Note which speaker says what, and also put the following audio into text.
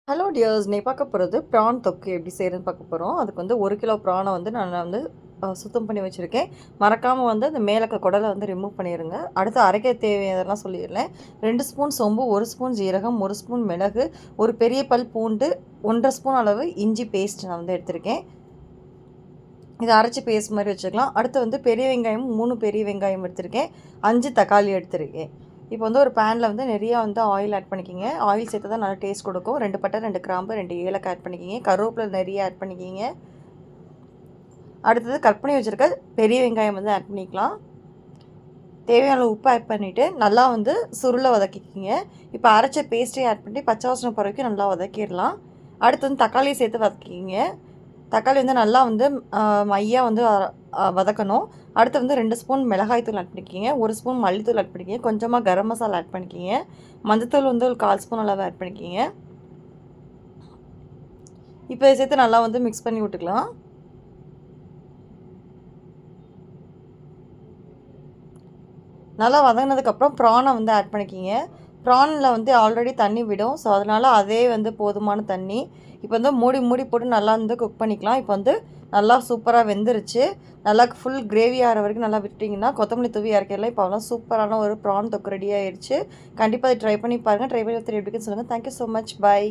Speaker 1: Hello tears! இன்னைக்கு பார்க்க போகிறது ப்ரான் தொக்கு எப்படி செய்கிறதுன்னு பார்க்க போகிறோம். அதுக்கு வந்து 1 கிலோ ப்ரானை வந்து நான் சுத்தம் பண்ணி வச்சுருக்கேன். மறக்காமல் வந்து அந்த மேலே இருக்க குடலை வந்து ரிமூவ் பண்ணிடுங்க. அடுத்து அரைக்க தேவையானதெல்லாம் சொல்லிடுறேன். 2 ஸ்பூன் சோம்பு, 1 ஸ்பூன் ஜீரகம், 1 ஸ்பூன் மிளகு, ஒரு பெரிய பல் பூண்டு, 1 1/2 ஸ்பூன் அளவு இஞ்சி பேஸ்ட் நான் வந்து எடுத்திருக்கேன். இதை அரைச்சி பேஸ்ட் மாதிரி வச்சுக்கலாம். அடுத்து வந்து பெரிய வெங்காயம் 3 பெரிய வெங்காயம் எடுத்திருக்கேன். 5 தக்காளி எடுத்திருக்கேன். இப்போ வந்து ஒரு பேனில் வந்து நிறையா வந்து ஆயில் ஆட் பண்ணிக்கிங்க. ஆயில் சேர்த்து தான் நல்லா டேஸ்ட் கொடுக்கும். 2 பட்டை, 2 கிராம்பு, 2 ஏலக்காய் ஆட் பண்ணிக்கிங்க. கருவேப்பிலை நிறைய ஆட் பண்ணிக்கிங்க. அடுத்தது கட் பண்ணி வச்சுருக்க பெரிய வெங்காயம் வந்து ஆட் பண்ணிக்கலாம். தேவையான உப்பு ஆட் பண்ணிவிட்டு நல்லா வந்து சுருளை வதக்கிக்கிங்க. இப்போ அரைச்ச பேஸ்ட்டையும் ஆட் பண்ணி பச்சை வாசனை போகிற வரைக்கும் நல்லா வதக்கிடலாம். அடுத்து வந்து தக்காளியை சேர்த்து வதக்கிக்கிங்க. தக்காளி வந்து நல்லா வந்து மையாக வந்து வதக்கணும். அடுத்து வந்து 2 ஸ்பூன் மிளகாய்த்தூள் ஆட் பண்ணிக்கிங்க. 1 ஸ்பூன் மல்லித்தூள் ஆட் பண்ணிக்கிங்க. கொஞ்சமாக கரம் மசாலா ஆட் பண்ணிக்கிங்க. மஞ்சத்தூள் வந்து ஒரு 1/4 ஸ்பூன் அளவு ஆட் பண்ணிக்கிங்க. இப்போ இதை சேர்த்து நல்லா வந்து மிக்ஸ் பண்ணி விட்டுக்கலாம். நல்லா வதங்கினதுக்கப்புறம் ப்ரானை வந்து ஆட் பண்ணிக்கிங்க. ப்ரானில் வந்து ஆல்ரெடி தண்ணி விடும். ஸோ அதனால் அதே வந்து போதுமான தண்ணி. இப்போ வந்து மூடி போட்டு நல்லா வந்து குக் பண்ணிக்கலாம். இப்போ வந்து நல்லா சூப்பராக வெந்துருச்சு. நல்லா ஃபுல் கிரேவி ஆகிற வரைக்கும் நல்லா விட்டிங்கன்னா கொத்தமல்லி தூவி இறக்கிடலாம். இப்போ அவ்வளோ சூப்பரான ஒரு ப்ரான் தொக்கு ரெடி ஆயிடுச்சு. கண்டிப்பாக அதை ட்ரை பண்ணி பாருங்கள். ட்ரை பண்ணி எப்படி இருக்குன்னு சொல்லுங்கள். Thank you so much. பை.